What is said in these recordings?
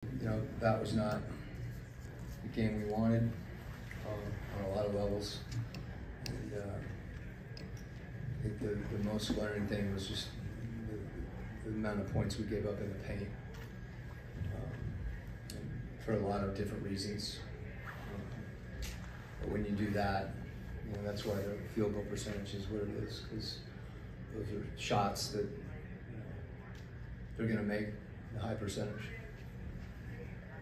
That was not the game we wanted on a lot of levels. And I think the most glaring thing was just the amount of points we gave up in the paint for a lot of different reasons. But when you do that, that's why the field goal percentage is what it is, because those are shots that they're going to make a high percentage.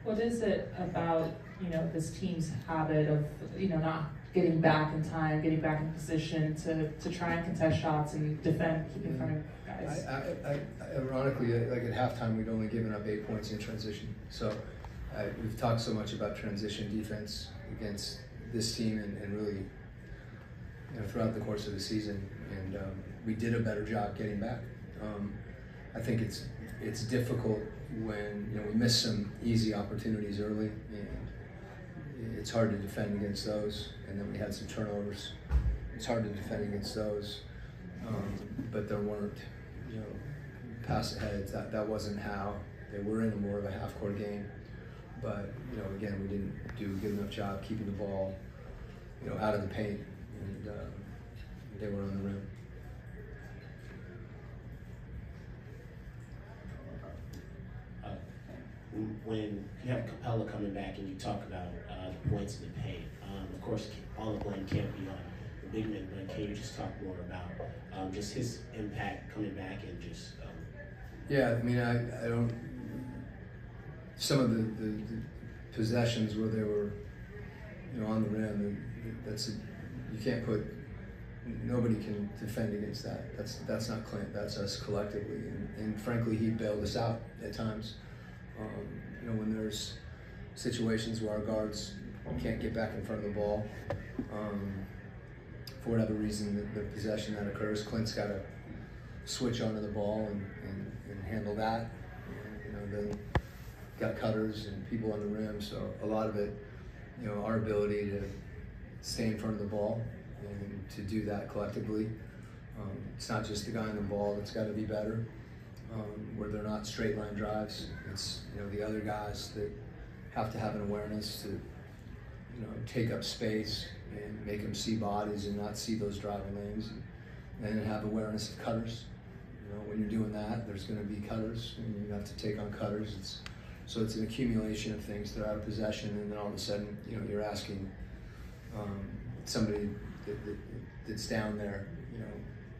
What is it about, this team's habit of, not getting back in time, getting back in position to try and contest shots and defend, keep in front of guys? Ironically, like at halftime, we'd only given up 8 points in transition. So we've talked so much about transition defense against this team and really, throughout the course of the season. And we did a better job getting back. I think it's difficult when we miss some easy opportunities early, and it's hard to defend against those. And then we had some turnovers. It's hard to defend against those, but there weren't pass aheads. That wasn't how they were in more of a half-court game. But again, we didn't do a good enough job keeping the ball out of the paint, and they were on the rim. When you have Capella coming back and you talk about the points in the paint, of course, all the blame can't be on the big men, but can you just talk more about just his impact coming back and just... Yeah, I don't... Some of the possessions where they were, on the rim, you can't put... Nobody can defend against that. That's not Clint, that's us collectively. And frankly, he bailed us out at times. When there's situations where our guards can't get back in front of the ball, for whatever reason, the possession that occurs, Clint's got to switch onto the ball and handle that. And, then got cutters and people on the rim, so a lot of it, our ability to stay in front of the ball and to do that collectively. It's not just the guy on the ball that's got to be better. Where they're not straight line drives, it's the other guys that have to have an awareness to take up space and make them see bodies and not see those driving lanes, and then have awareness of cutters. When you're doing that, there's going to be cutters, and you have to take on cutters. So it's an accumulation of things throughout a possession, and then all of a sudden, you're asking somebody that's down there,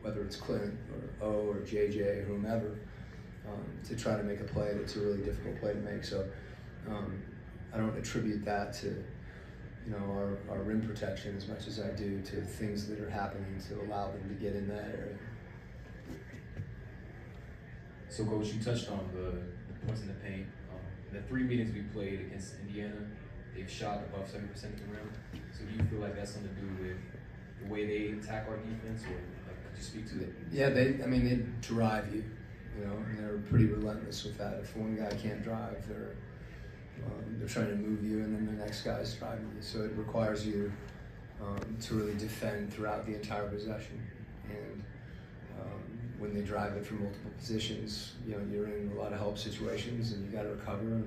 whether it's Clint or O or JJ or whomever, to try to make a play that's a really difficult play to make. So I don't attribute that to our rim protection as much as I do to things that are happening to allow them to get in that area. So Coach, you touched on the points in the paint. The 3 meetings we played against Indiana, they've shot above 70% of the rim. So do you feel like that's something to do with the way they attack our defense, or could you speak to it? Yeah, they drive you, and they're pretty relentless with that. If one guy can't drive, they're trying to move you, and then the next guy's driving you. So it requires you to really defend throughout the entire possession. And when they drive it from multiple positions, you're in a lot of help situations, and you got to recover.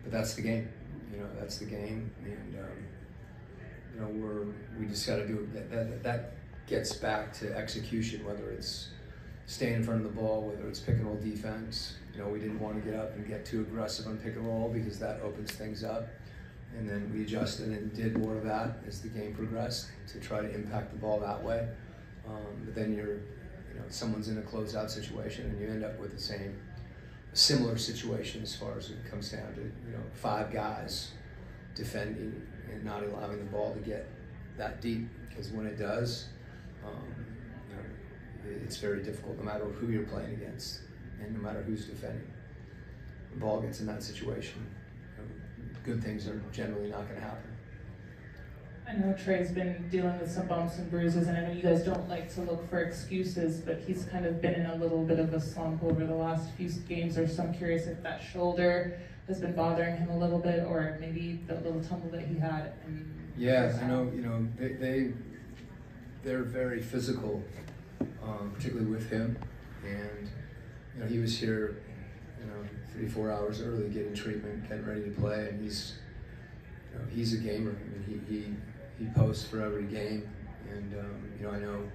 But that's the game. That's the game, and we just got to do it. That gets back to execution, whether it's staying in front of the ball, whether it's pick and roll defense. We didn't want to get up and get too aggressive on pick and roll because that opens things up. And then we adjusted and did more of that as the game progressed to try to impact the ball that way. But then someone's in a closeout situation and you end up with similar situation as far as it comes down to, 5 guys defending and not allowing the ball to get that deep, because when it does, it's very difficult no matter who you're playing against and no matter who's defending. The ball gets in that situation, good things are generally not going to happen. I know Trey's been dealing with some bumps and bruises, and I know you guys don't like to look for excuses, but he's kind of been in a little bit of a slump over the last few games, or so I'm curious if that shoulder has been bothering him a little bit, or maybe the little tumble that he had. Yeah, I know, they're very physical, particularly with him, and he was here, 3-4 hours early, getting treatment, getting ready to play, and he's a gamer. I mean, he posts for every game, and I know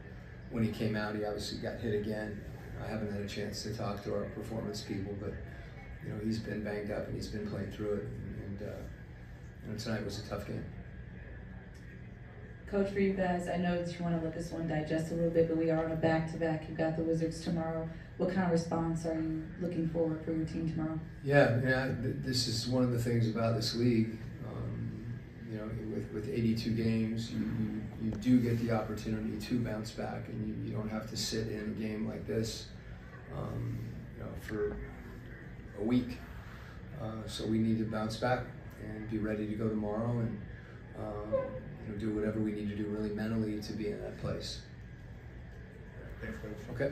when he came out, he obviously got hit again. I haven't had a chance to talk to our performance people, but he's been banged up and he's been playing through it, and tonight was a tough game. Coach, for you guys, I know that you want to let this one digest a little bit, but we are on a back-to-back. You've got the Wizards tomorrow. What kind of response are you looking forward for your team tomorrow? Yeah, this is one of the things about this league. With 82 games, you do get the opportunity to bounce back, and you don't have to sit in a game like this, for a week. So we need to bounce back and be ready to go tomorrow, and do whatever we need to do really mentally to be in that place. Thanks, Coach. Okay.